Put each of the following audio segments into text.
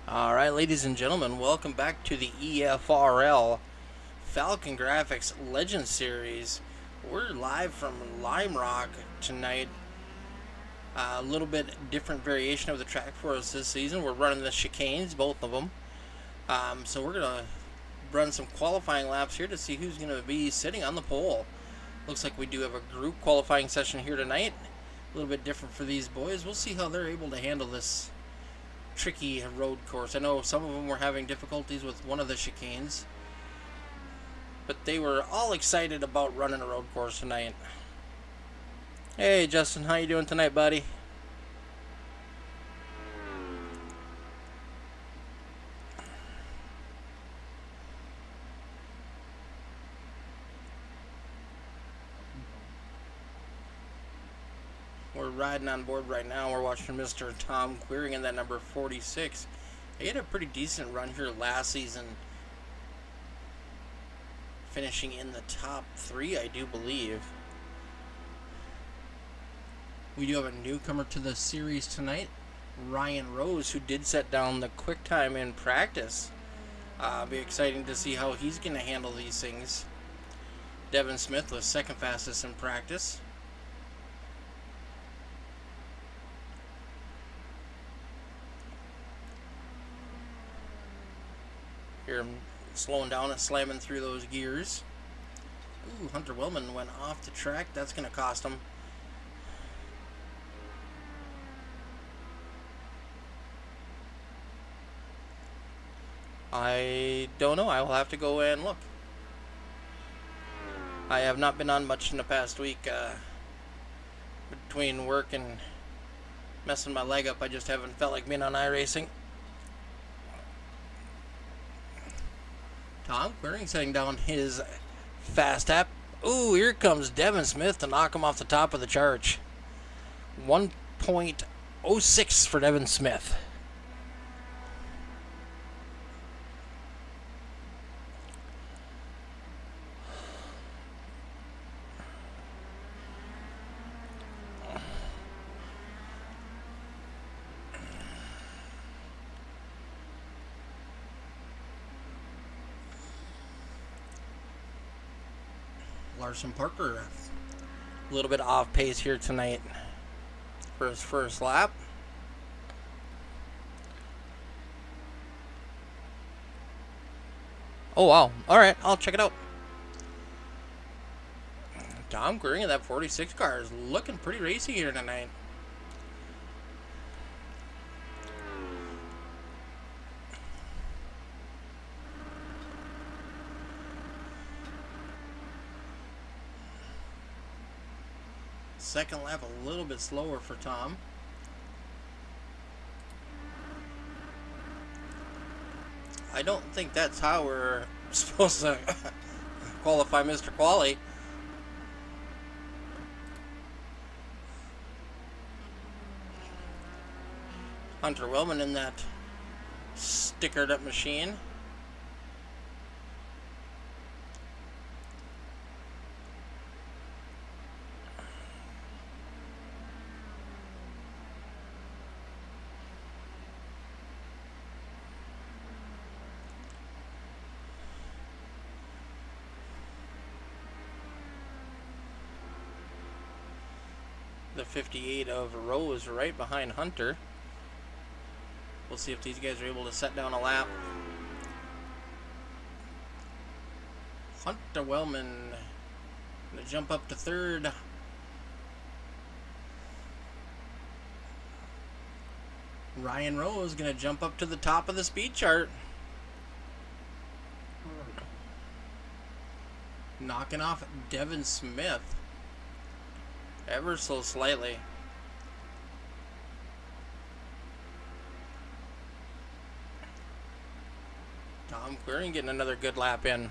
Alright, ladies and gentlemen, welcome back to the EFRL Falcon Graphics Legend Series. We're live from Lime Rock tonight. A little bit different variation of the track for us this season. We're running the chicanes, both of them. So we're going to run some qualifying laps here to see who's going to be sitting on the pole. Looks like we do have a group qualifying session here tonight. A little bit different for these boys. We'll see how they're able to handle this tricky road course. I know some of them were having difficulties with one of the chicanes, but they were all excited about running a road course tonight. Hey Justin, how you doing tonight, buddy? We're riding on board right now. We're watching Mr. Tom Queering in that number 46. He had a pretty decent run here last season, finishing in the top 3, I do believe. We do have a newcomer to the series tonight, Ryan Rose, who did set down the quick time in practice. Be exciting to see how he's going to handle these things. Devin Smith was second fastest in practice. Here I'm slowing down and slamming through those gears. Ooh, Hunter Wellman went off the track. That's going to cost him. I don't know. I will have to go and look. I have not been on much in the past week. Between work and messing my leg up, I just haven't felt like being on iRacing. Tom Queering setting down his fast tap. Ooh, here comes Devin Smith to knock him off the top of the charge. 1.06 for Devin Smith. Larson Parker, a little bit off pace here tonight for his first lap. Oh wow, alright, I'll check it out. Tom Queering in that 46 car is looking pretty racy here tonight. Second lap a little bit slower for Tom. I don't think that's how we're supposed to qualify Mr. Quali. Hunter Wellman in that stickered up machine. The 58 of Rose right behind Hunter. We'll see if these guys are able to set down a lap. Hunter Wellman gonna jump up to third. Ryan Rose gonna jump up to the top of the speed chart. Knocking off Devin Smith ever so slightly. Tom Queering getting another good lap in.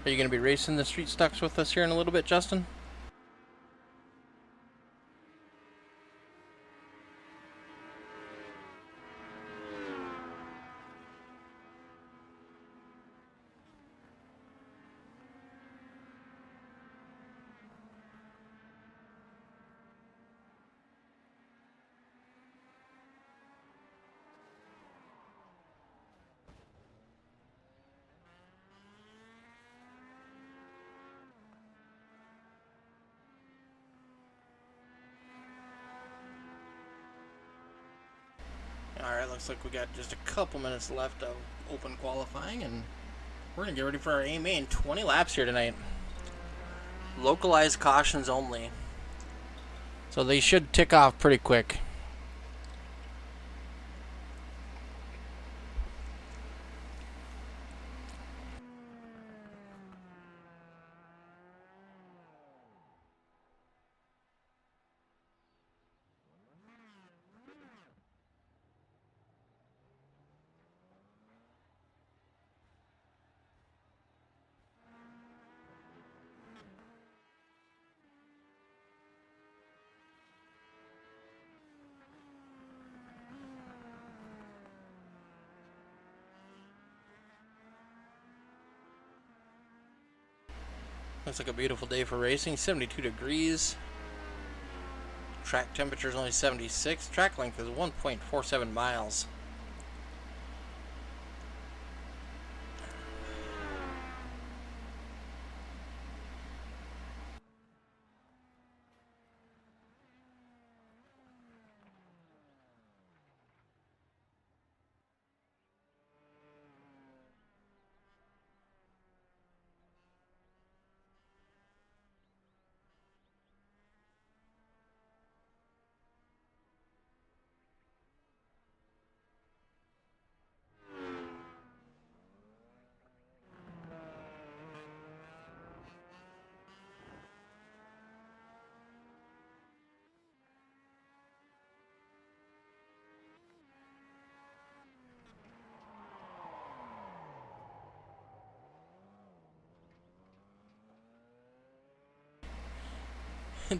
Are you going to be racing the street stocks with us here in a little bit, Justin? Alright, looks like we got just a couple minutes left of open qualifying, and we're going to get ready for our A-Main. 20 laps here tonight. Localized cautions only. So they should tick off pretty quick. Looks like a beautiful day for racing. 72 degrees. Track temperature is only 76. Track length is 1.47 miles.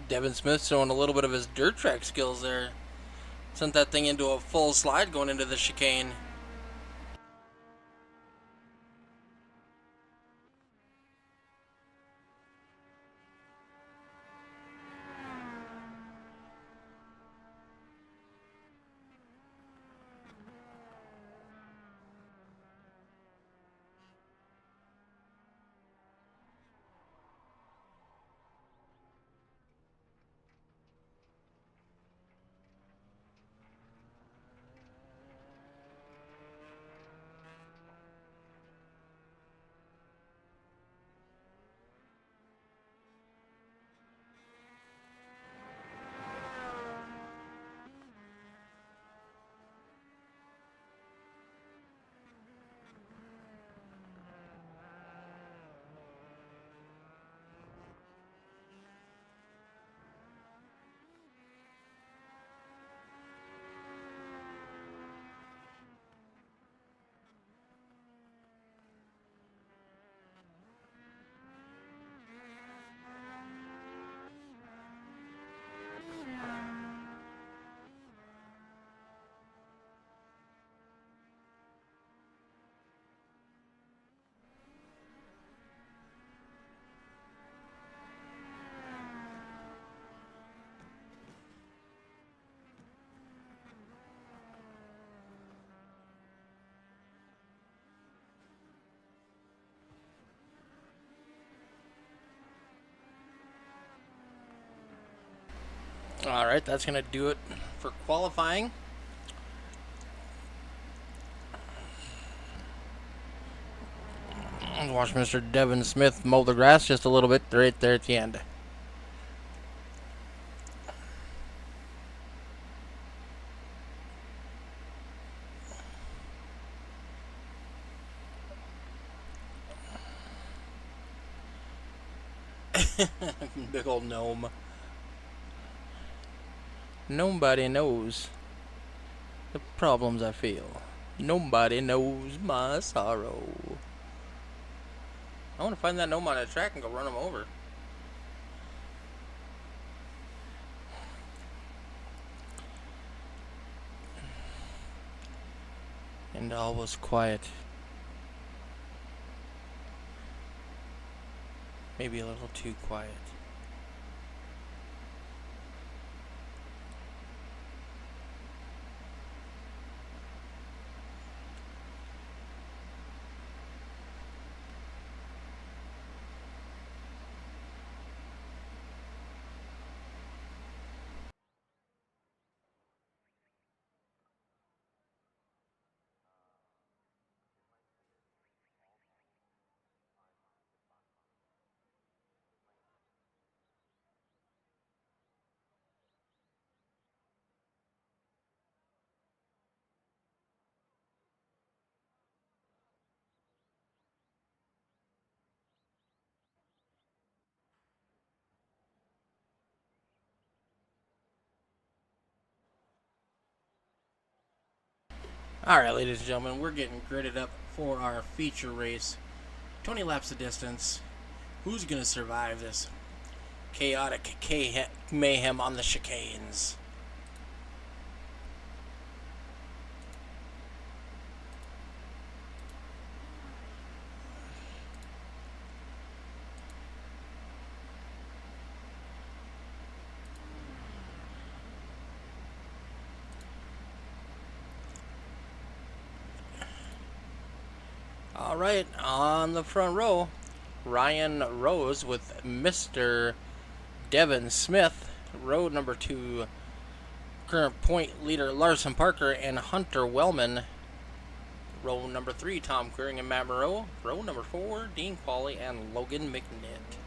Devin Smith showing a little bit of his dirt track skills there. Sent that thing into a full slide going into the chicane. Alright, that's going to do it for qualifying. Watch Mr. Devin Smith mow the grass just a little bit right there at the end. Big old gnome. Nobody knows the problems I feel. Nobody knows my sorrow. I want to find that gnome on a track and go run him over. And all was quiet. Maybe a little too quiet. Alright, ladies and gentlemen, we're getting gridded up for our feature race. 20 laps of distance. Who's going to survive this chaotic mayhem on the chicanes? Alright, on the front row, Ryan Rose with Mr. Devin Smith. Row number 2, current point leader Larson Parker and Hunter Wellman. Row number 3, Tom Queering and Matt Moreau. Row number 4, Dean Qualley and Logan McNitt.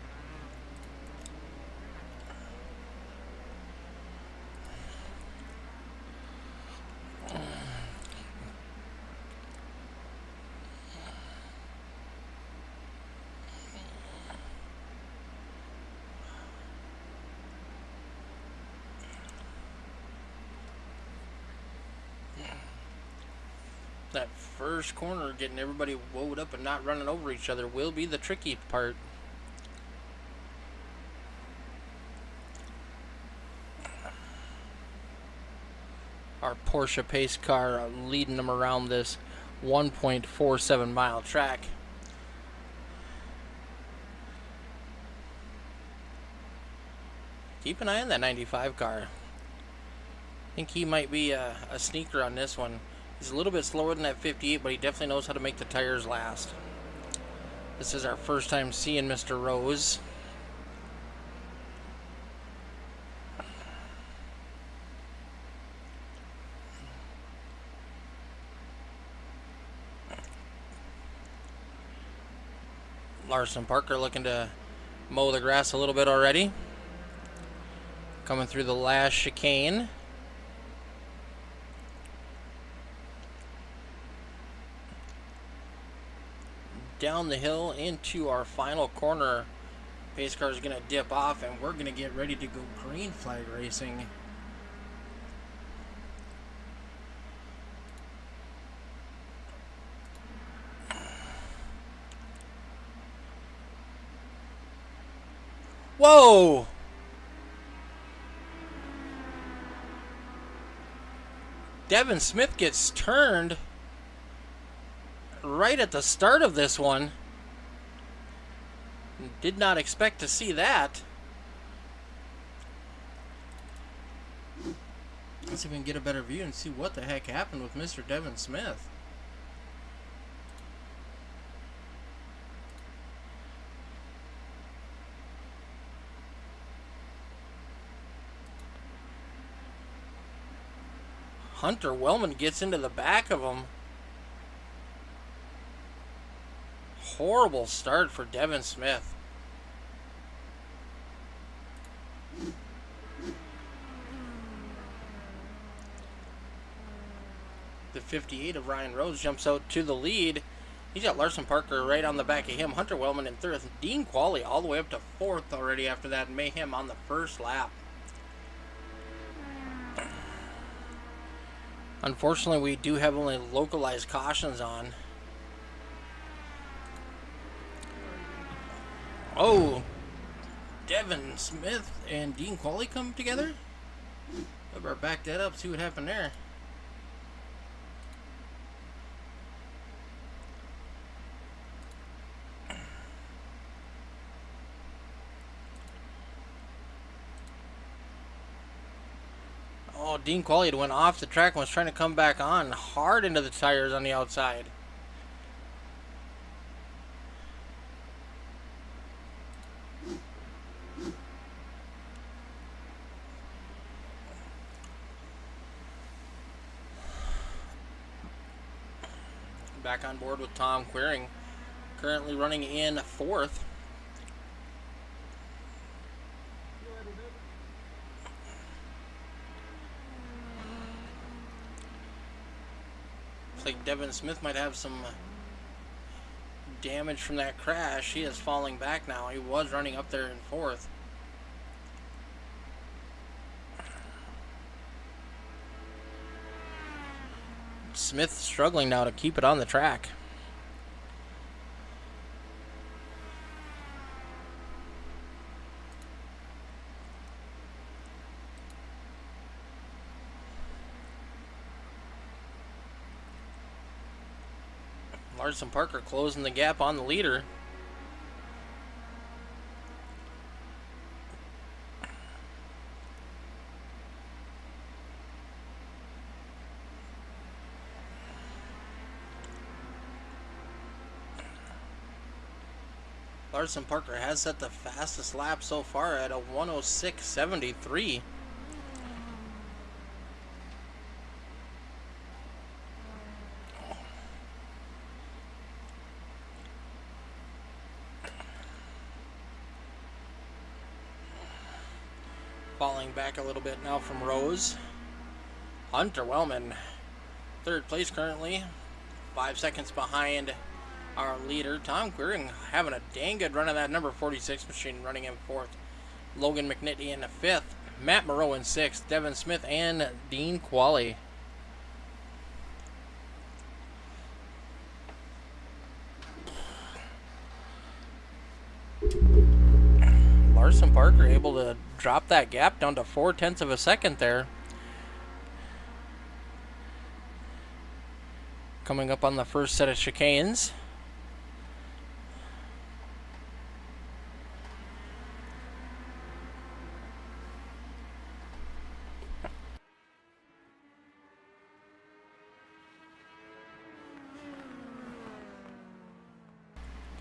That first corner, getting everybody woed up and not running over each other, will be the tricky part. Our Porsche pace car leading them around this 1.47 mile track. Keep an eye on that 95 car. I think he might be a sneaker on this one. He's a little bit slower than that 58, but he definitely knows how to make the tires last. This is our first time seeing Mr. Rose. Larson Parker looking to mow the grass a little bit already. Coming through the last chicane. Down the hill into our final corner. Pace car is going to dip off and we're going to get ready to go green flag racing. Whoa! Devin Smith gets turned right at the start of this one. Did not expect to see that. Let's see if we can get a better view and see what the heck happened with Mr. Devin Smith. Hunter Wellman gets into the back of him. Horrible start for Devin Smith. The 58 of Ryan Rose jumps out to the lead. He's got Larson Parker right on the back of him. Hunter Wellman in third. Dean Qualley all the way up to fourth already after that mayhem on the first lap. Unfortunately, we do have only localized cautions on. Oh, Devin Smith and Dean Qualley come together? I better back that up, see what happened there. Oh, Dean Qualley had went off the track and was trying to come back on hard into the tires on the outside. Back on board with Tom Queering, currently running in fourth. Looks like Devin Smith might have some damage from that crash. He is falling back now. He was running up there in fourth. Smith struggling now to keep it on the track. Larson Parker closing the gap on the leader. Larson Parker has set the fastest lap so far at a 106.73. Falling back a little bit now from Rose. Hunter Wellman, third place currently, 5 seconds behind our leader. Tom Queering having a dang good run of that number 46 machine, running in fourth. Logan McNitty in fifth. Matt Moreau in sixth. Devin Smith and Dean Qualley. Larson Parker able to drop that gap down to 0.4 of a second there. Coming up on the first set of chicanes.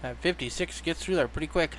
That 56 gets through there pretty quick.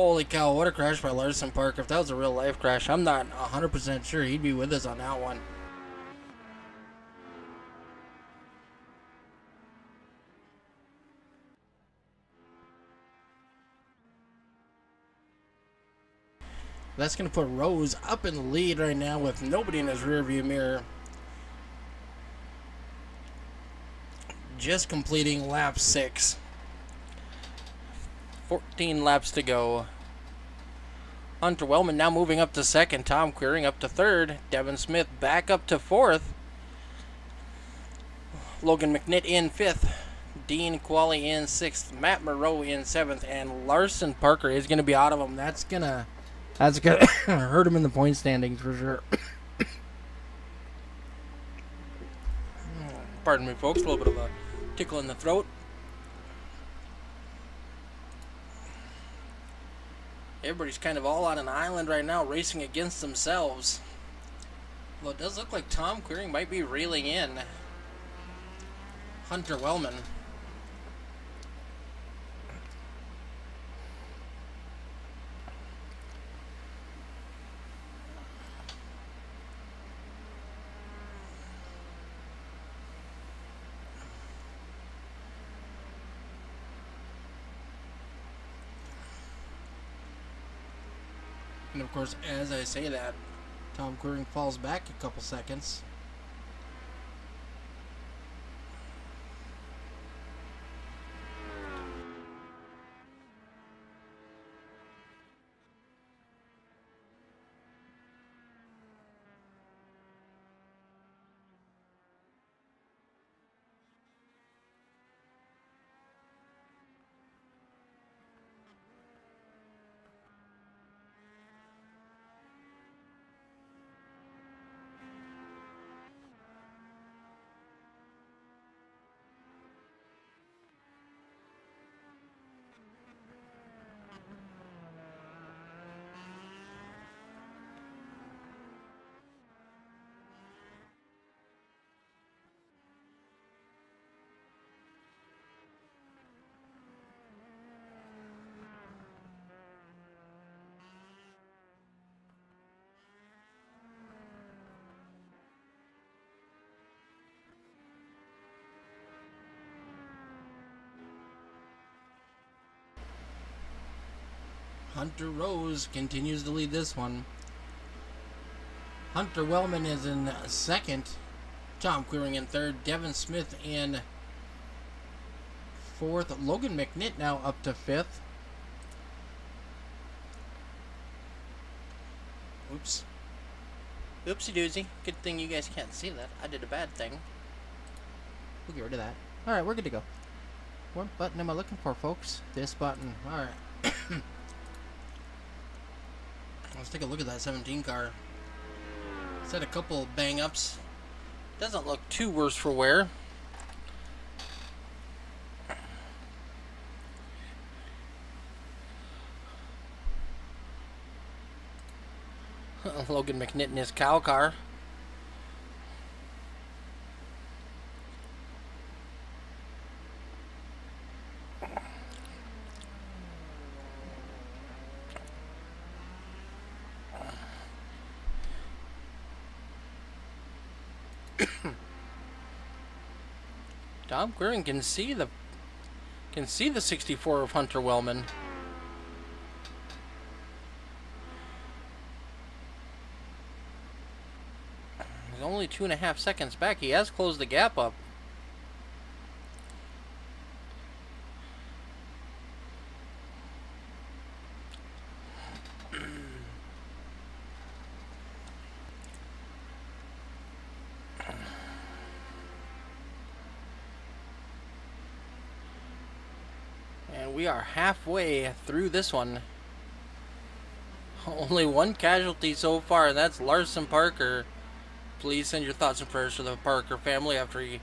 Holy cow, what a crash by Larson Parker. If that was a real life crash, I'm not 100% sure he'd be with us on that one. That's going to put Rose up in the lead right now with nobody in his rearview mirror. Just completing lap 6. 14 laps to go. Hunter Wellman now moving up to second. Tom Queering up to third. Devin Smith back up to fourth. Logan McNitt in fifth. Dean Qualley in sixth. Matt Moreau in seventh. And Larson Parker is going to be out of them. That's gonna hurt him in the point standings for sure. Pardon me, folks. A little bit of a tickle in the throat. Everybody's kind of all on an island right now, racing against themselves. Well, it does look like Tom Queering might be reeling in Hunter Wellman. And of course, as I say that, Tom Queering falls back a couple seconds. Hunter Rose continues to lead this one. Hunter Wellman is in second. Tom Queering in third. Devin Smith in fourth. Logan McNitt now up to fifth. Oops. Oopsie doozy. Good thing you guys can't see that. I did a bad thing. We'll get rid of that. Alright, we're good to go. What button am I looking for, folks? This button. Alright. Let's take a look at that 17 car. It's had a couple bang ups. Doesn't look too worse for wear. Logan McNitt in his cow car. Tom Queering can see the 64 of Hunter Wellman. He's only 2.5 seconds back. He has closed the gap up. We are halfway through this one. Only one casualty so far, and that's Larson Parker. Please send your thoughts and prayers to the Parker family after he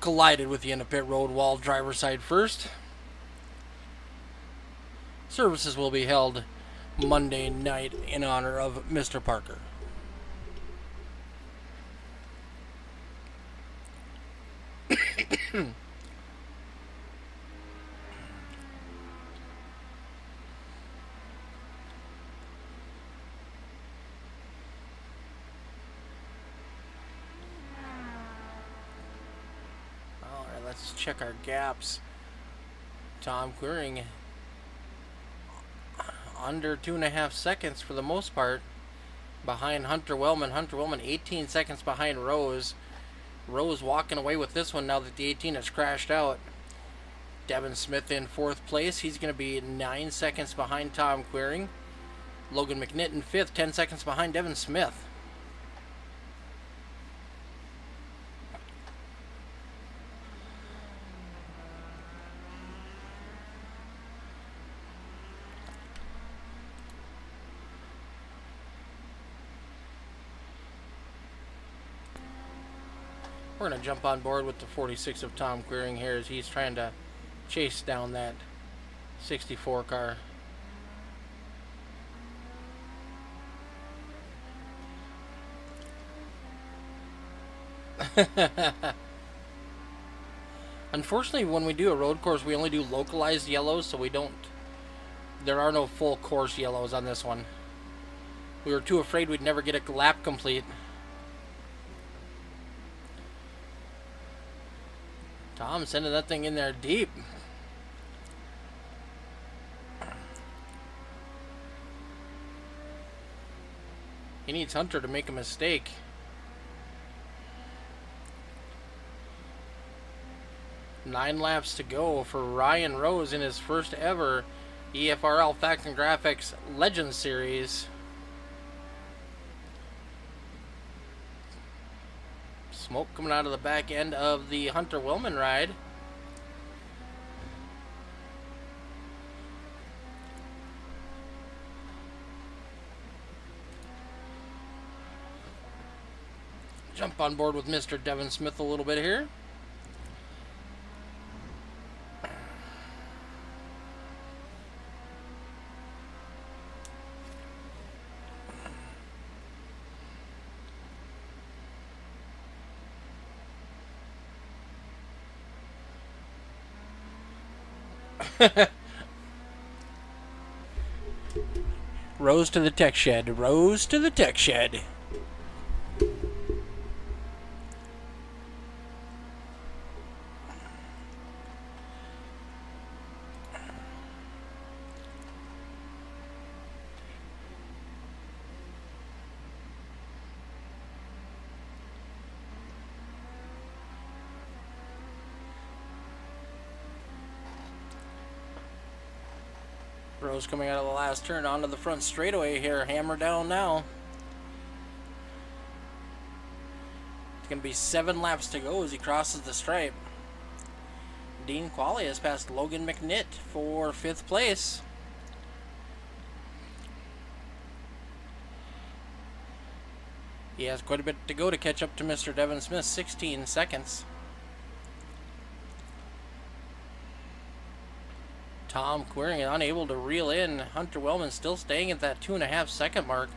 collided with the end of pit road wall driver's side first. Services will be held Monday night in honor of Mr. Parker. check our gaps. Tom Queering under 2.5 seconds for the most part behind Hunter Wellman. Hunter Wellman 18 seconds behind Rose. Rose walking away with this one now that the 18 has crashed out. Devin Smith in 4th place. He's going to be 9 seconds behind Tom Queering. Logan McNitt in 5th, 10 seconds behind Devin Smith. We're going to jump on board with the 46 of Tom Queering here as he's trying to chase down that 64 car. Unfortunately, when we do a road course, we only do localized yellows, so there are no full course yellows on this one. We were too afraid we'd never get a lap complete. Tom sending that thing in there deep. He needs Hunter to make a mistake. Nine laps to go for Ryan Rose in his first ever EFRL FALCONGRAFIX Legends Series. Smoke coming out of the back end of the Hunter Wellman ride. Jump on board with Mr. Devin Smith a little bit here. Rose to the tech shed. Rose to the tech shed. Rose coming out of the last turn onto the front straightaway here. Hammer down now. It's going to be 7 laps to go as he crosses the stripe. Dean Qualley has passed Logan McNitt for 5th place. He has quite a bit to go to catch up to Mr. Devin Smith, 16 seconds. Tom Queering unable to reel in. Hunter Wellman still staying at that 2.5 second mark.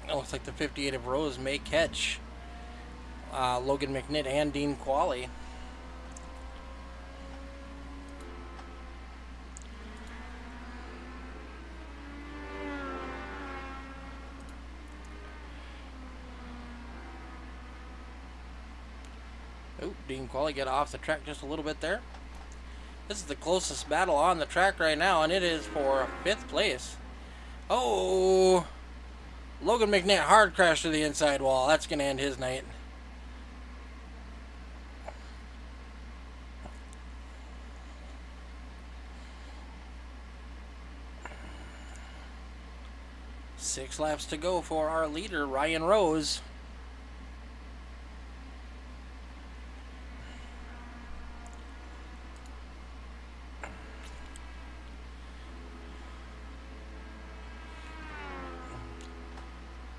It looks like the 58 of Rose may catch Logan McNitt and Dean Qualley. Oh, Dean Qualley got off the track just a little bit there. This is the closest battle on the track right now, and it is for 5th place. Oh, Logan McNitt hard crashed to the inside wall. That's going to end his night. Six laps to go for our leader, Ryan Rose.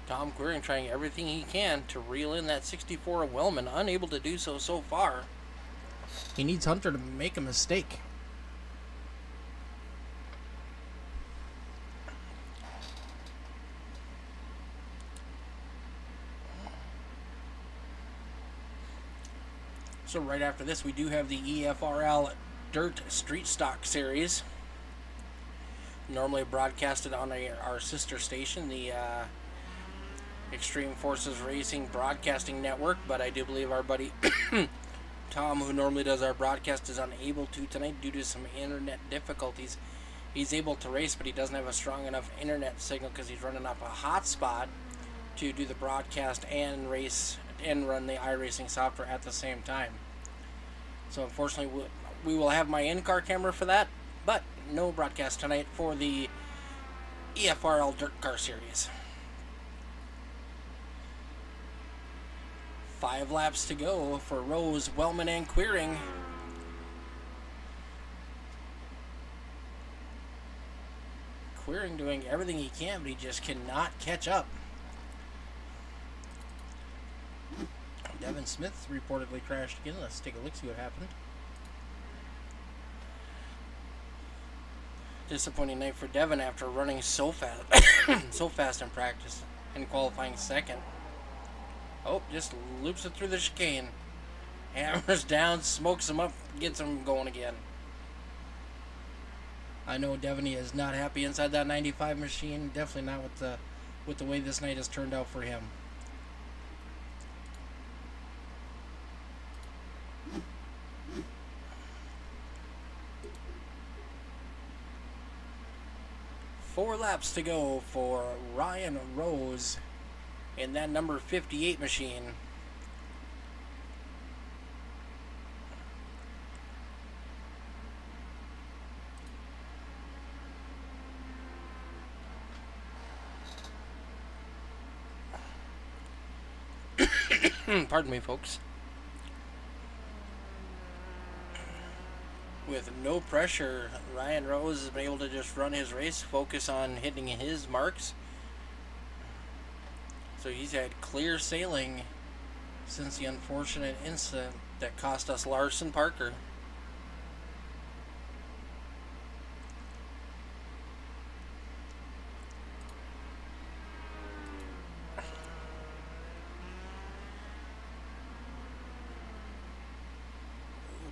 Tom Queering trying everything he can to reel in that 64 of Wellman, unable to do so far. He needs Hunter to make a mistake. So right after this, we do have the EFRL Dirt Street Stock Series. normally broadcasted on our sister station, the Extreme Forces Racing Broadcasting Network, but I do believe our buddy Tom, who normally does our broadcast, is unable to tonight due to some internet difficulties. He's able to race, but he doesn't have a strong enough internet signal because he's running off a hotspot to do the broadcast and race and run the iRacing software at the same time. So unfortunately, we will have my in-car camera for that, but no broadcast tonight for the EFRL Dirt Car Series. 5 laps to go for Rose, Wellman, and Queering. Queering doing everything he can, but he just cannot catch up. Devin Smith reportedly crashed again. Let's take a look, see what happened. Disappointing night for Devin after running so fast, so fast in practice and qualifying second. Oh, just loops it through the chicane. Hammers down, smokes him up, gets him going again. I know Devin is not happy inside that 95 machine. Definitely not with the way this night has turned out for him. Four laps to go for Ryan Rose in that number 58 machine. Pardon me, folks. With no pressure, Ryan Rose has been able to just run his race, focus on hitting his marks. So he's had clear sailing since the unfortunate incident that cost us Larson Parker.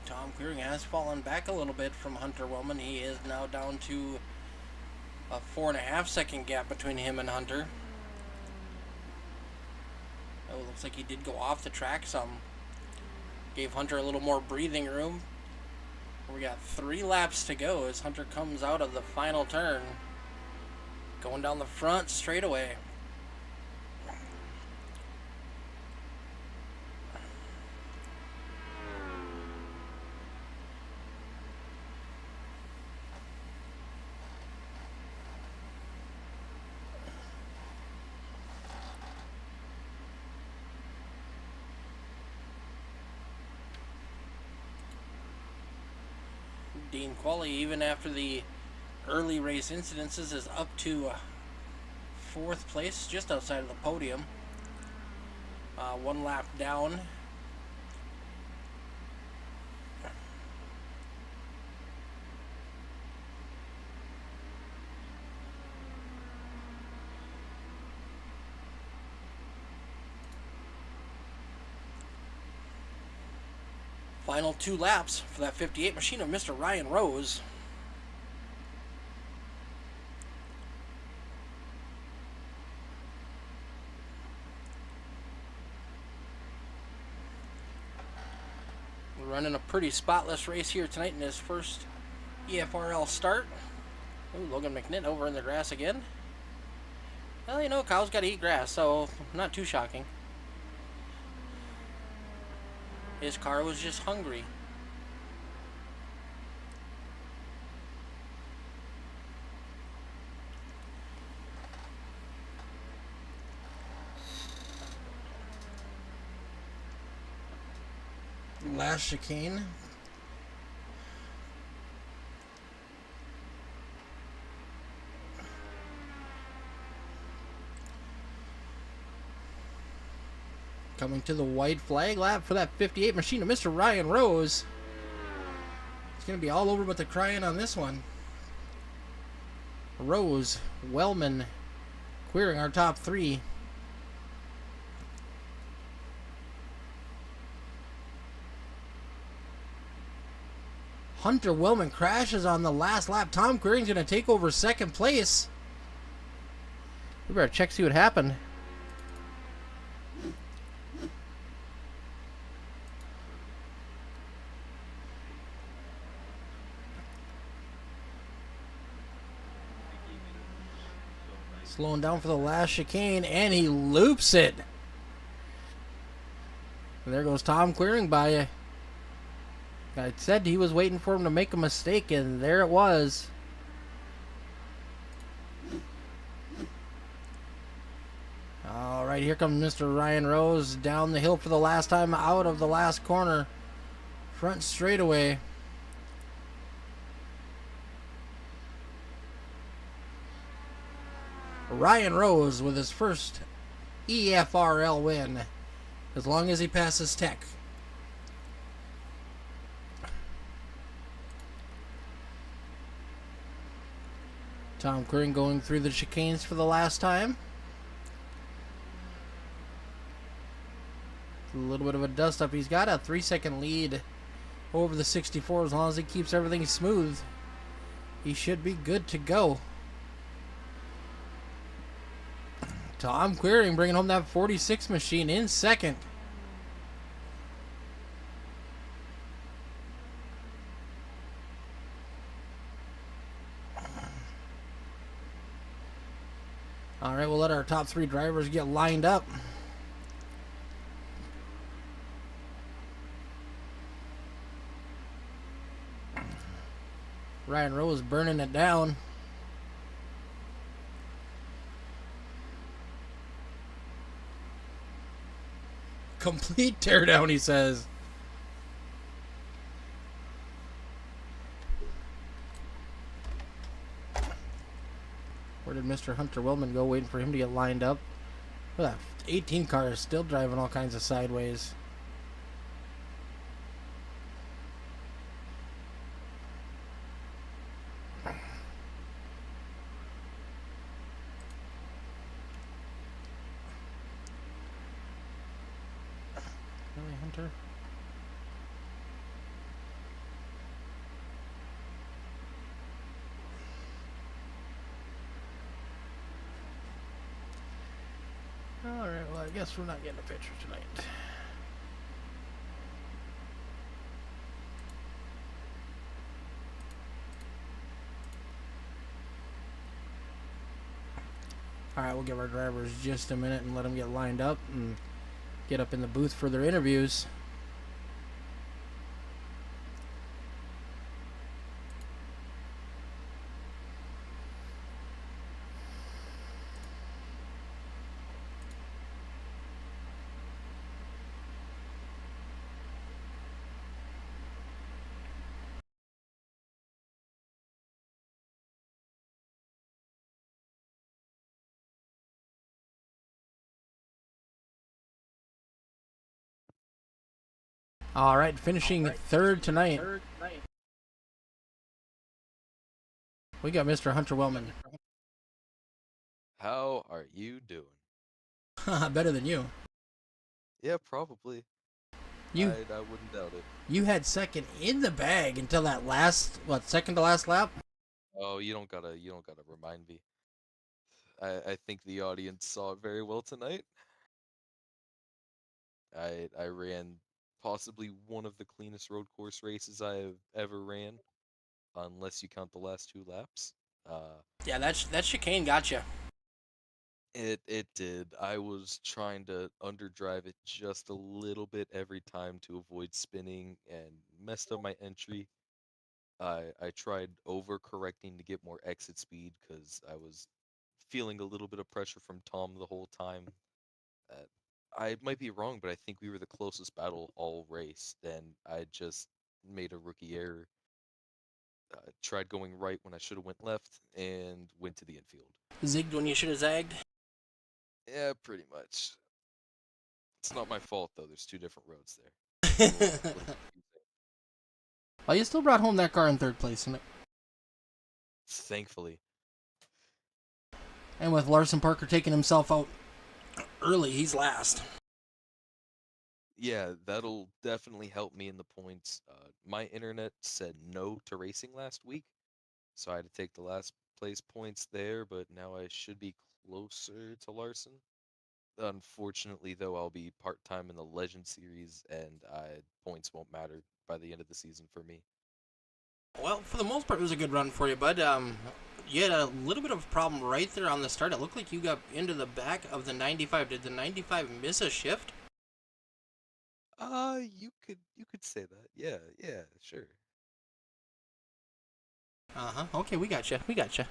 Tom Queering has fallen back a little bit from Hunter Wellman. He is now down to a 4.5 second gap between him and Hunter. Oh, it looks like he did go off the track some. Gave Hunter a little more breathing room. We got 3 laps to go as Hunter comes out of the final turn. Going down the front straightaway. Dean Qualley, even after the early race incidences, is up to 4th place, just outside of the podium. 1 lap down. Final 2 laps for that 58 machine of Mr. Ryan Rose. We're running a pretty spotless race here tonight in his first EFRL start. Ooh, Logan McNitt over in the grass again. Well, you know, cows got to eat grass, so not too shocking. His car was just hungry. Last chicane. Coming to the white flag lap for that 58 machine of Mr. Ryan Rose. It's going to be all over but the crying on this one. Rose, Wellman, Queering our top 3. Hunter Willman crashes on the last lap. Tom Queering's going to take over second place. We better check, see what happened. Slowing down for the last chicane, and he loops it. And there goes Tom Queering by. I said he was waiting for him to make a mistake, and there it was. All right, here comes Mr. Ryan Rose down the hill for the last time out of the last corner. Front straightaway. Ryan Rose with his first EFRL win, as long as he passes tech. Tom Queering going through the chicanes for the last time. A little bit of a dust up. He's got a 3-second lead over the 64. As long as he keeps everything smooth, he should be good to go. Tom Queering bringing home that 46 machine in second. All right, we'll let our top 3 drivers get lined up. Ryan Rose burning it down. Complete teardown, he says. Where did Mr. Hunter Willman go? Waiting for him to get lined up. Look at that 18 car is still driving all kinds of sideways. Really, Hunter? Alright, well, I guess we're not getting a picture tonight. Alright, we'll give our drivers just a minute and let them get lined up and get up in the booth for their interviews. All right, finishing third tonight. We got Mr. Hunter Willman. How are you doing? Better than you. Yeah, probably. You I wouldn't doubt it. you had second in the bag until that last, what, second to last lap? Oh, you don't gotta remind me. I think the audience saw it very well tonight. I ran possibly one of the cleanest road course races I have ever ran, unless you count the last 2 laps. Yeah, that chicane got you. It did. I was trying to underdrive it just a little bit every time to avoid spinning and messed up my entry. I tried overcorrecting to get more exit speed because I was feeling a little bit of pressure from Tom the whole time. Uh, I might be wrong, but I think we were the closest battle all race. Then I just made a rookie error. Tried going right when I should have went left, and went to the infield. Zigged when you should have zagged. Yeah, pretty much. It's not my fault though. There's 2 different roads there. Well, you still brought home that car in third place, Thankfully. and with Larson Parker taking himself out early, he's last. Yeah, that'll definitely help me in the points. My internet said no to racing last week, so I had to take the last place points there, but now I should be closer to Larson. Unfortunately, though, I'll be part-time in the Legend Series, and points won't matter by the end of the season for me. Well, for the most part, it was a good run for you, bud. You had a little bit of a problem right there on the start. It looked like you got into the back of the 95. Did the 95 miss a shift? You could say that. Yeah, yeah, sure. Uh huh. Okay, we got you. We got you.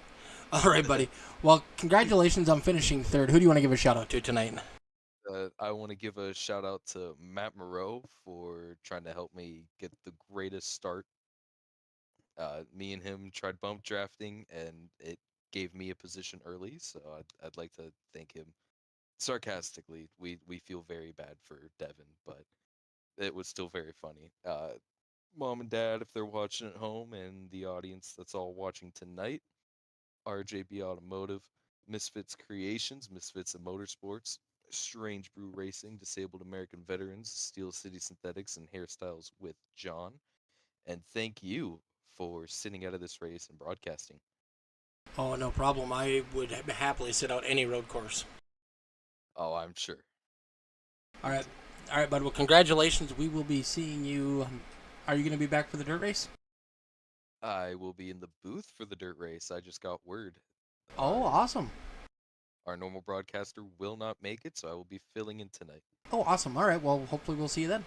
All right, buddy. Well, congratulations on finishing third. Who do you want to give a shout out to tonight? I want to give a shout out to Matt Moreau for trying to help me get the greatest start. Me and him tried bump drafting, and it gave me a position early, so I'd like to thank him. Sarcastically, we feel very bad for Devin, but it was still very funny. Mom and Dad, if they're watching at home, and the audience that's all watching tonight, RJB Automotive, Misfits Creations, Misfits and Motorsports, Strange Brew Racing, Disabled American Veterans, Steel City Synthetics, and Hairstyles with John. And thank you for sitting out of this race and broadcasting. Oh, no problem. I would happily sit out any road course. Oh, I'm sure. All Me right. too. All right, bud. Well, congratulations. We will be seeing you. Are you going to be back for the dirt race? I will be in the booth for the dirt race. I just got word. Oh, Our awesome. our normal broadcaster will not make it, so I will be filling in tonight. Oh, awesome. All right. Well, hopefully we'll see you then.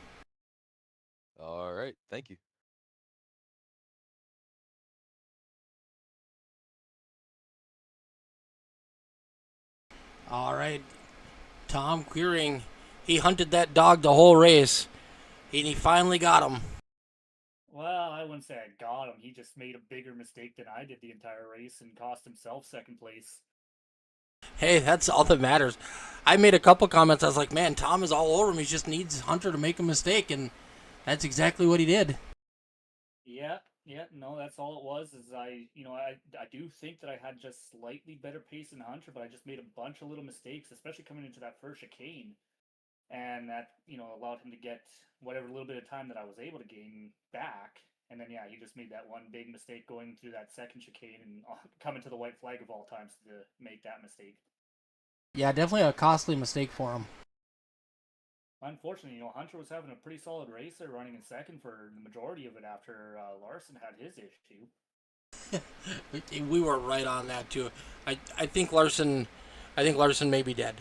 All right, thank you. All right. Tom Queering, he hunted that dog the whole race, and he finally got him. Well, I wouldn't say I got him. He just made a bigger mistake than I did the entire race and cost himself second place. Hey, that's all that matters. I made a couple comments. I was like, man, Tom is all over him. He just needs Hunter to make a mistake, and that's exactly what he did. Yeah, no, that's all it was. Is I do think that I had just slightly better pace than Hunter, but I just made a bunch of little mistakes, especially coming into that first chicane, and that allowed him to get whatever little bit of time that I was able to gain back. And then yeah, he just made that one big mistake going through that second chicane and coming to the white flag of all times to make that mistake. Yeah, definitely a costly mistake for him. Unfortunately, Hunter was having a pretty solid race there, running in second for the majority of it after Larson had his issue. We were right on that too. I think Larson, may be dead.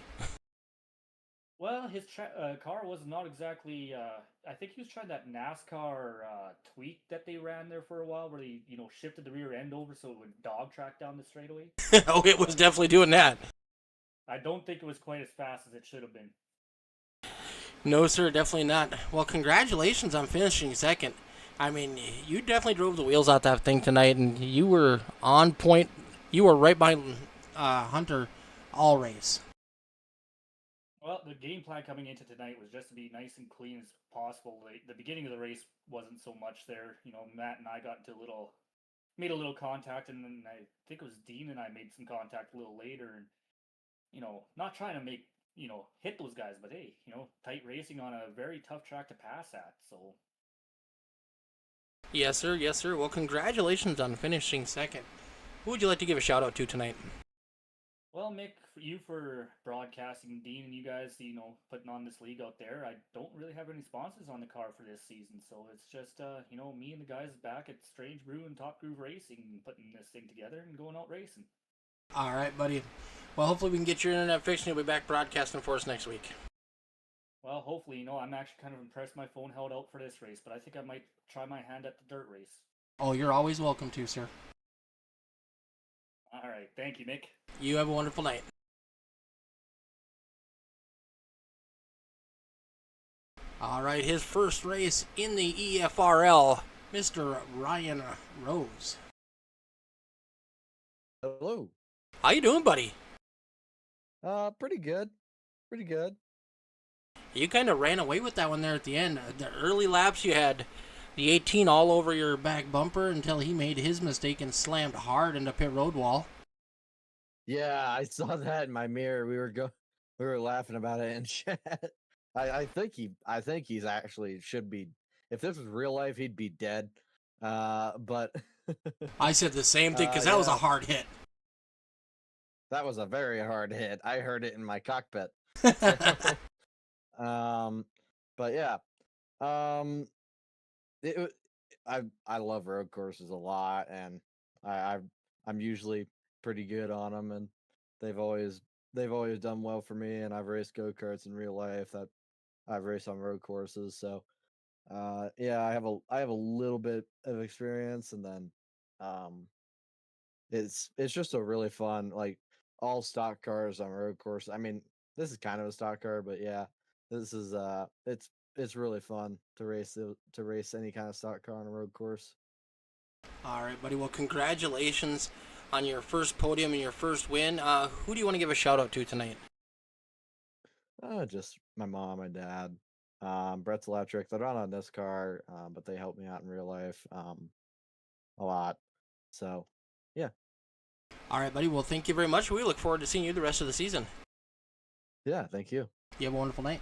Well, his car was not exactly. I think he was trying that NASCAR tweak that they ran there for a while, where they shifted the rear end over so it would dog track down the straightaway. Oh, it was definitely doing that. I don't think it was quite as fast as it should have been. No, sir, definitely not. Well, congratulations on finishing second. I mean, you definitely drove the wheels out that thing tonight, and you were on point. You were right behind Hunter all race. Well, the game plan coming into tonight was just to be nice and clean as possible. The beginning of the race wasn't so much there. Matt and I got into made a little contact, and then I think it was Dean and I made some contact a little later, and not trying to make hit those guys, but hey, tight racing on a very tough track to pass at. So Yes, sir. Yes, sir. Well, congratulations on finishing second. Who would you like to give a shout out to tonight? well, Mick, you for broadcasting, Dean, and you guys, putting on this league out there. I don't really have any sponsors on the car for this season, so it's just me and the guys back at Strange Brew and Top Groove Racing putting this thing together and going out racing. All right, buddy. Well, hopefully we can get your internet fixed and you'll be back broadcasting for us next week. Well, hopefully, I'm actually kind of impressed my phone held out for this race, but I think I might try my hand at the dirt race. Oh, you're always welcome to, sir. All right, thank you, Mick. You have a wonderful night. All right, his first race in the EFRL, Mr. Ryan Rose. Hello. How you doing, buddy? Pretty good. Pretty good. You kind of ran away with that one there at the end. The early laps, you had the 18 all over your back bumper until he made his mistake and slammed hard into pit road wall. Yeah, I saw that in my mirror. We were laughing about it in chat. I think he's actually should be. If this was real life, he'd be dead. But I said the same thing because that was a yeah, hard hit. that was a very hard hit. I heard it in my cockpit. But yeah, um, it, I love road courses a lot, and I I'm usually pretty good on them, and they've always done well for me. And I've raced go karts in real life that I've raced on road courses, so yeah, I have a little bit of experience, and then um, it's just a really fun, like, all stock cars on road course. I mean, this is kind of a stock car, but yeah, this is it's really fun to race any kind of stock car on a road course. All right, buddy. Well, congratulations on your first podium and your first win. Who do you want to give a shout out to tonight? Just my mom, my dad, Brett's Electric. They're not on this car, but they help me out in real life a lot. So yeah, All right, buddy. Well, thank you very much. We look forward to seeing you the rest of the season. yeah, thank you. You have a wonderful night.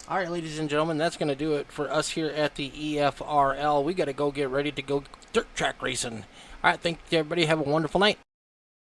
All right, ladies and gentlemen, that's going to do it for us here at the EFRL. We got to go get ready to go dirt track racing. All right, thank you, everybody. Have a wonderful night.